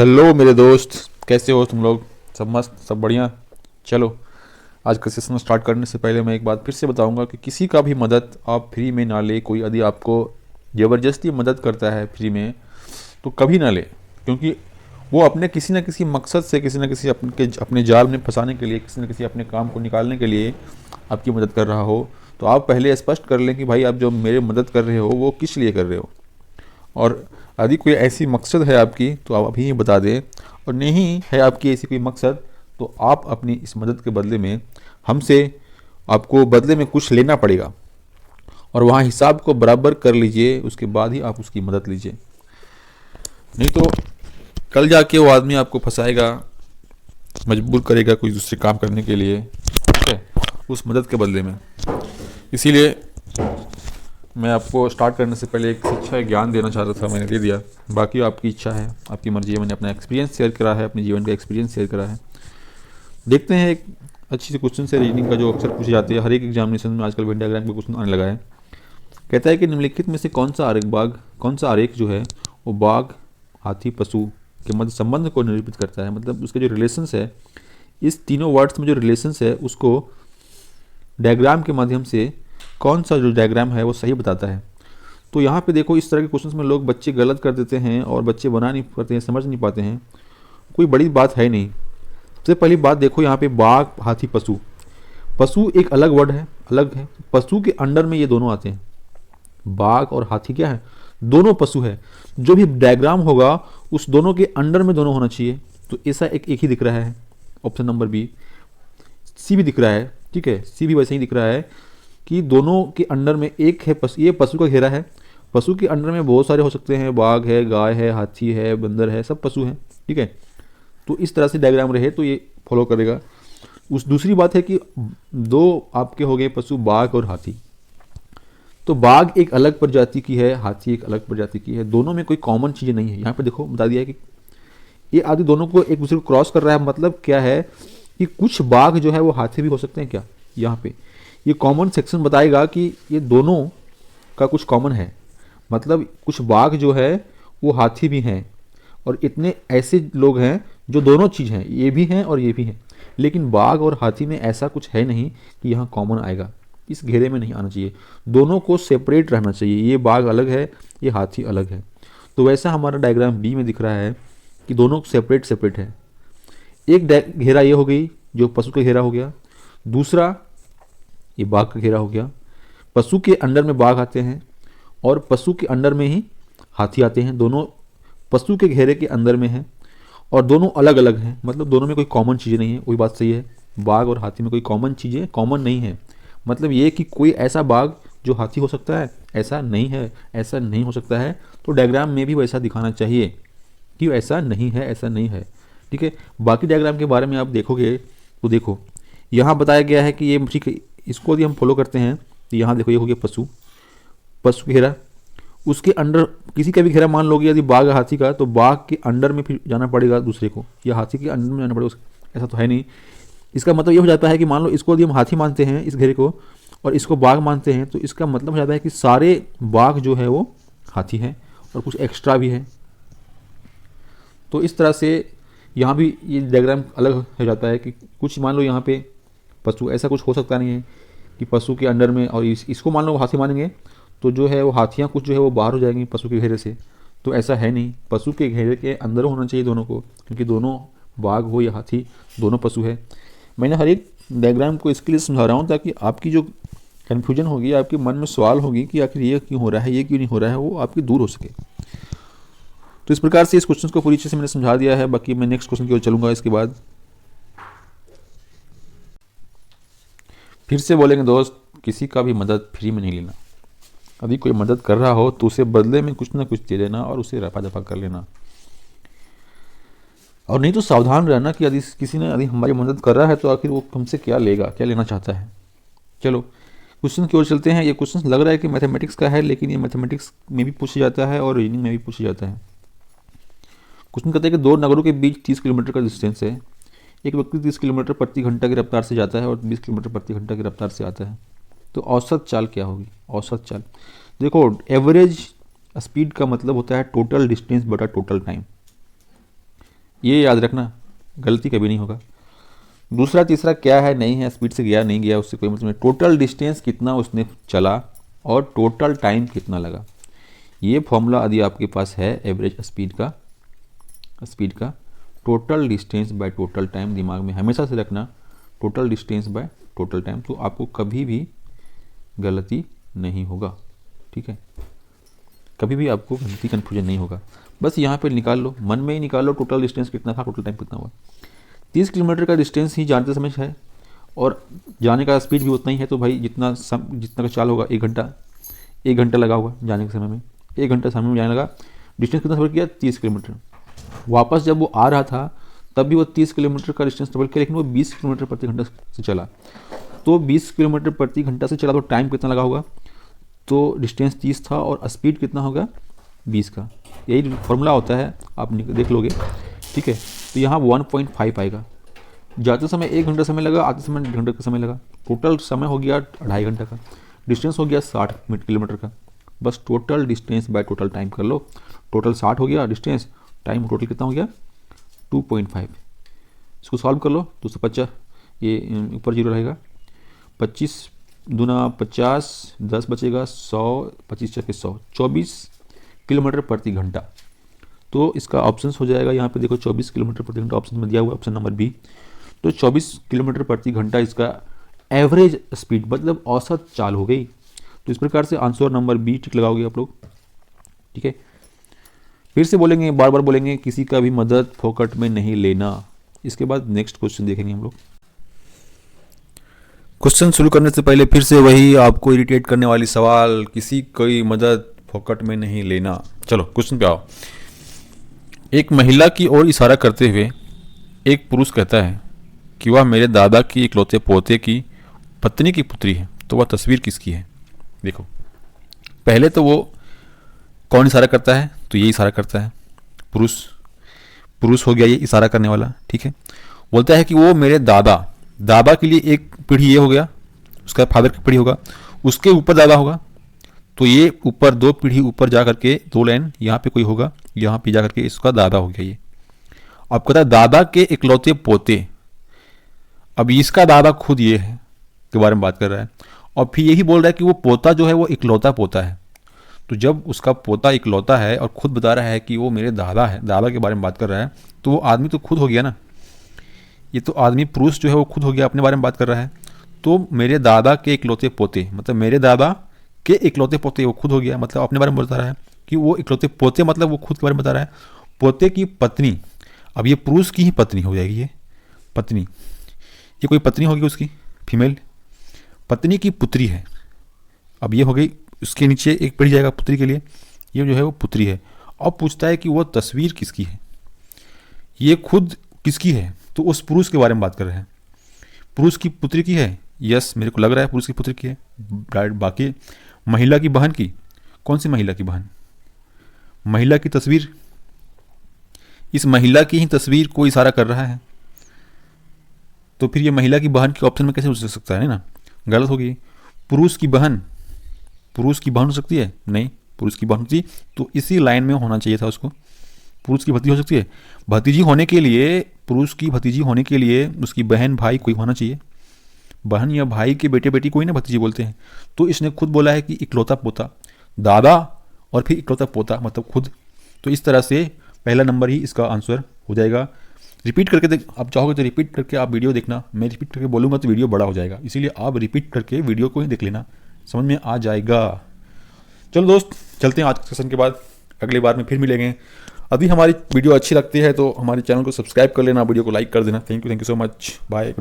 Hello मेरे दोस्त, कैसे हो तुम लोग? सब मस्त, सब बढ़िया। चलो, आज का सेशन स्टार्ट करने से पहले मैं एक बात फिर से बताऊंगा कि किसी का भी मदद आप फ्री में ना ले। कोई यदि आपको ज़बरदस्ती मदद करता है फ्री में तो कभी ना ले, क्योंकि वो अपने किसी न किसी मकसद से, किसी न किसी अपने जाल में फंसाने के लिए, किसी न किसी अपने काम को निकालने के लिए आपकी मदद कर रहा हो। तो आप पहले स्पष्ट कर लें कि भाई आप जो मेरे मदद कर रहे हो वो किस लिए कर रहे हो, और यदि कोई ऐसी मकसद है आपकी तो आप अभी ही बता दें। और नहीं है आपकी ऐसी कोई मकसद तो आप अपनी इस मदद के बदले में हमसे, आपको बदले में कुछ लेना पड़ेगा, और वहाँ हिसाब को बराबर कर लीजिए, उसके बाद ही आप उसकी मदद लीजिए। नहीं तो कल जाके वो आदमी आपको फंसाएगा, मजबूर करेगा कोई दूसरे काम करने के लिए, ठीक है, उस मदद के बदले में। इसीलिए मैं आपको स्टार्ट करने से पहले एक शिक्षा, एक ज्ञान देना चाह रहा था, मैंने दे दिया। बाकी आपकी इच्छा है, आपकी मर्जी है। मैंने अपना एक्सपीरियंस शेयर करा है, अपने जीवन का एक्सपीरियंस शेयर करा है। देखते हैं एक अच्छी सी क्वेश्चन से रीजनिंग का जो अक्सर पूछी जाती है हर एक एग्जामिनेशन में आजकल, वेन डायग्राम का क्वेश्चन आने लगा है। कहता है कि निम्नलिखित में से कौन सा आरेख जो है वो बाघ, हाथी, पशु के मध्य संबंध को निरूपित करता है। मतलब उसके जो रिलेशंस है, इस तीनों वर्ड्स में जो रिलेशंस है उसको डायग्राम के माध्यम से कौन सा जो डायग्राम है वो सही बताता है। तो यहाँ पे देखो, इस तरह के क्वेश्चंस में लोग बच्चे गलत कर देते हैं और बच्चे बना नहीं पाते हैं, समझ नहीं पाते हैं। कोई बड़ी बात है नहीं। सबसे पहली बात देखो, यहाँ पे बाघ, हाथी, पशु। पशु एक अलग वर्ड है, अलग है। पशु के अंडर में ये दोनों आते हैं। बाघ और हाथी क्या है? दोनों पशु है। जो भी डायग्राम होगा उस दोनों के अंडर में दोनों होना चाहिए। तो ऐसा एक ही दिख रहा है, ऑप्शन नंबर बी। सी भी दिख रहा है, ठीक है, सी भी वैसे ही दिख रहा है कि दोनों के अंडर में एक है पशु। ये पशु का घेरा है। पशु के अंडर में बहुत सारे हो सकते हैं, बाघ है, गाय है, हाथी है, बंदर है, सब पशु हैं, ठीक है। तो इस तरह से डायग्राम रहे तो ये फॉलो करेगा। उस दूसरी बात है कि दो आपके हो गए पशु, बाघ और हाथी। तो बाघ एक अलग प्रजाति की है, हाथी एक अलग प्रजाति की है। दोनों में कोई कॉमन चीज़ें नहीं है। यहाँ पे देखो बता दिया है कि ये आदि दोनों को एक दूसरे को क्रॉस कर रहा है। मतलब क्या है कि कुछ बाघ जो है वो हाथी भी हो सकते हैं क्या। यहाँ पे ये कॉमन सेक्शन बताएगा कि ये दोनों का कुछ कॉमन है। मतलब कुछ बाघ जो है वो हाथी भी हैं, और इतने ऐसे लोग हैं जो दोनों चीज़ हैं, ये भी हैं और ये भी हैं। लेकिन बाघ और हाथी में ऐसा कुछ है नहीं कि यहाँ कॉमन आएगा। इस घेरे में नहीं आना चाहिए। दोनों को सेपरेट रहना चाहिए। ये बाघ अलग है, ये हाथी अलग है। तो वैसा हमारा डायग्राम बी में दिख रहा है कि दोनों सेपरेट सेपरेट है। एक घेरा ये हो गई जो पशु का घेरा हो गया, दूसरा ये बाघ का घेरा हो गया। पशु के अंडर में बाघ आते हैं और पशु के अंडर में ही हाथी आते हैं। दोनों पशु के घेरे के अंदर में हैं और दोनों अलग अलग हैं। मतलब दोनों में कोई कॉमन चीज़ें नहीं है। वही बात सही है, बाघ और हाथी में कोई कॉमन चीज़ें कॉमन नहीं है। मतलब ये कि कोई ऐसा बाघ जो हाथी हो सकता है, ऐसा नहीं है, ऐसा नहीं हो सकता है। तो डायग्राम में भी वैसा दिखाना चाहिए कि ऐसा नहीं है, ऐसा नहीं है, ठीक है। बाकी डायग्राम के बारे में आप देखोगे तो देखो, यहाँ बताया गया है कि ये ठीक है, इसको यदि हम फॉलो करते हैं तो यहाँ देखो ये हो गया पशु, पशु घेरा। उसके अंडर किसी का भी घेरा मान लोगे, यदि बाघ हाथी का, तो बाघ के अंडर में फिर जाना पड़ेगा दूसरे को, या हाथी के अंडर में जाना पड़ेगा ऐसा तो है नहीं। इसका मतलब ये हो जाता है कि मान लो इसको यदि हम हाथी मानते हैं इस घेरे को, और इसको बाघ मानते हैं, तो इसका मतलब हो जाता है कि सारे बाघ जो है वो हाथी है और कुछ एक्स्ट्रा भी है। तो इस तरह से यहाँ भी ये डायग्राम अलग हो जाता है कि कुछ मान लो यहाँ पे पशु, ऐसा कुछ हो सकता नहीं है कि पशु के अंडर में, और इसको मान लो हाथी मानेंगे तो जो है वो हाथियाँ कुछ जो है वो बाहर हो जाएंगी पशु के घेरे से। तो ऐसा है नहीं, पशु के घेरे के अंदर होना चाहिए दोनों को, क्योंकि दोनों बाघ हो या हाथी, दोनों पशु है। मैंने हर एक डायग्राम को इसके लिए समझा रहा हूँ ताकि आपकी जो कन्फ्यूजन होगी, आपके मन में सवाल होगी कि आखिर ये क्यों हो रहा है, ये क्यों नहीं हो रहा है, वो आपकी दूर हो सके। तो इस प्रकार से इस क्वेश्चन को पूरी अच्छे से मैंने समझा दिया है। बाकी मैं नेक्स्ट क्वेश्चन की ओर चलूंगा इसके बाद। फिर से बोलेंगे दोस्त, किसी का भी मदद फ्री में नहीं लेना। यदि कोई मदद कर रहा हो तो उसे बदले में कुछ ना कुछ दे देना और उसे रफा दफा कर लेना। और नहीं तो सावधान रहना कि यदि किसी ने यदि हमारी मदद कर रहा है तो आखिर वो हमसे क्या लेगा, क्या लेना चाहता है। चलो क्वेश्चन की ओर चलते हैं। ये क्वेश्चन लग रहा है कि मैथमेटिक्स का है, लेकिन ये मैथमेटिक्स में भी पूछा जाता है और रीजनिंग में भी पूछा जाता है। क्वेश्चन कहते हैं कि दो नगरों के बीच 30 किलोमीटर का डिस्टेंस है। एक व्यक्ति 30 किलोमीटर प्रति घंटा की रफ्तार से जाता है और 20 किलोमीटर प्रति घंटा की रफ्तार से आता है। तो औसत चाल क्या होगी? औसत चाल देखो, एवरेज स्पीड का मतलब होता है टोटल डिस्टेंस बटा टोटल टाइम। ये याद रखना, गलती कभी नहीं होगा। दूसरा तीसरा क्या है, नहीं है, स्पीड से गया नहीं गया उससे कोई मतलब नहीं। टोटल डिस्टेंस कितना उसने चला और टोटल टाइम कितना लगा, ये फॉर्मूला यदि आपके पास है एवरेज स्पीड का total distance by total time दिमाग में हमेशा से रखना, total distance by total time, तो आपको कभी भी गलती नहीं होगा। ठीक है, कभी भी आपको गलती कन्फ्यूजन नहीं होगा। बस यहाँ पे निकाल लो, मन में ही निकाल लो टोटल डिस्टेंस कितना था, टोटल टाइम कितना हुआ। 30 किलोमीटर का डिस्टेंस ही जानते समय है और जाने का स्पीड भी उतना ही है, तो भाई जितना का चाल होगा 1 घंटा लगा होगा जाने के समय में, 1 घंटा समय में जाने लगा। डिस्टेंस कितना सफर किया, 30 किलोमीटर। वापस जब वो आ रहा था तब भी वो 30 किलोमीटर का डिस्टेंस ट्रेवल किया, लेकिन वो 20 किलोमीटर प्रति घंटा से चला। तो 20 किलोमीटर प्रति घंटा से चला तो टाइम कितना लगा होगा, तो डिस्टेंस 30 था और स्पीड कितना होगा 20 का। यही फॉर्मूला होता है, आप देख लोगे। ठीक है, तो यहाँ 1.5 आएगा। जाते समय 1 घंटा समय लगा, आते समय 1.5 घंटा का समय लगा, टोटल समय हो गया 2.5 घंटा का, डिस्टेंस हो गया 60 किलोमीटर का। बस total distance by total time कर लो, टोटल 60 हो गया डिस्टेंस, टाइम टोटल कितना हो गया 2.5। इसको सॉल्व कर लो, 250 ये ऊपर जीरो रहेगा, 25 दूना 50, 10 बचेगा 100, 25 चौके 100, 24 किलोमीटर प्रति घंटा। तो इसका ऑप्शन हो जाएगा यहाँ पे देखो 24 किलोमीटर प्रति घंटा ऑप्शन में दिया हुआ, ऑप्शन नंबर बी। तो 24 किलोमीटर प्रति घंटा इसका एवरेज स्पीड मतलब औसत चाल हो गई। तो इस प्रकार से आंसर नंबर बी टिक लगाओगे आप लोग। ठीक है, फिर से बोलेंगे, बार बार बोलेंगे, किसी का भी मदद फोकट में नहीं लेना। इसके बाद नेक्स्ट क्वेश्चन देखेंगे हम लोग। क्वेश्चन शुरू करने से पहले फिर से वही आपको इरिटेट करने वाली सवाल, किसी कोई मदद फोकट में नहीं लेना। चलो क्वेश्चन पे आओ। एक महिला की ओर इशारा करते हुए एक पुरुष कहता है कि वह मेरे दादा की इकलौते पोते की पत्नी की पुत्री है, तो वह तस्वीर किसकी है। देखो, पहले तो वो कौन इशारा करता है, तो ये इशारा करता है पुरुष हो गया ये इशारा करने वाला। ठीक है, बोलता है कि वो मेरे दादा के लिए एक पीढ़ी ये हो गया, उसका फादर की पीढ़ी होगा, उसके ऊपर दादा होगा, तो ये ऊपर 2 पीढ़ी ऊपर जा करके 2 लाइन यहाँ पे कोई होगा, यहाँ पे जा करके इसका दादा हो गया ये। अब कहता है दादा के इकलौते पोते, अब इसका दादा खुद ये है के बारे में बात कर रहा है, और फिर यही बोल रहा है कि वो पोता जो है वो इकलौता पोता है। तो जब उसका पोता इकलौता है और खुद बता रहा है कि वो मेरे दादा है, दादा के बारे में बात कर रहा है, तो वो आदमी तो खुद हो गया ना, ये तो आदमी पुरुष जो है वो खुद हो गया, अपने बारे में बात कर रहा है। तो मेरे दादा के इकलौते पोते मतलब मेरे दादा के इकलौते पोते, वो खुद हो गया, मतलब अपने बारे में बता रहा है कि वो इकलौते पोते, मतलब वो खुद के बारे में बता रहा है। पोते की पत्नी, अब ये पुरुष की ही पत्नी हो जाएगी, ये पत्नी, ये कोई पत्नी होगी उसकी फीमेल, पत्नी की पुत्री है। अब ये हो गई, उसके नीचे एक पढ़ जाएगा पुत्री के लिए, ये जो है वो पुत्री है। अब पूछता है कि वो तस्वीर किसकी है, ये खुद किसकी है, तो उस पुरुष के बारे में बात कर रहे हैं। पुरुष की पुत्री की है, यस मेरे को लग रहा है पुरुष की पुत्री की है। बाकी महिला की बहन की, कौन सी महिला की बहन, महिला की तस्वीर, इस महिला की ही तस्वीर को इशारा कर रहा है, तो फिर ये महिला की बहन के ऑप्शन में कैसे हो सकता है ना, गलत होगी। पुरुष की बहन हो सकती है, नहीं पुरुष की बहन होती तो इसी लाइन में होना चाहिए था उसको। पुरुष की भतीजी हो सकती है, भतीजी होने के लिए, पुरुष की भतीजी होने के लिए उसकी बहन भाई कोई होना चाहिए, बहन या भाई के बेटे बेटी कोई ना भतीजी बोलते हैं। तो इसने खुद बोला है कि इकलौता पोता, दादा और फिर इकलौता पोता मतलब खुद। तो इस तरह से पहला नंबर ही इसका आंसर हो जाएगा। रिपीट करके देख, आप चाहोगे तो रिपीट करके आप वीडियो देखना, मैं रिपीट करके बोलूँगा तो वीडियो बड़ा हो जाएगा, इसीलिए आप रिपीट करके वीडियो को ही देख लेना, समझ में आ जाएगा। चलो दोस्त, चलते हैं आज के सेशन के बाद, अगली बार में फिर मिलेंगे। यदि हमारी वीडियो अच्छी लगती है तो हमारे चैनल को सब्सक्राइब कर लेना, वीडियो को लाइक कर देना। Thank you so much, bye.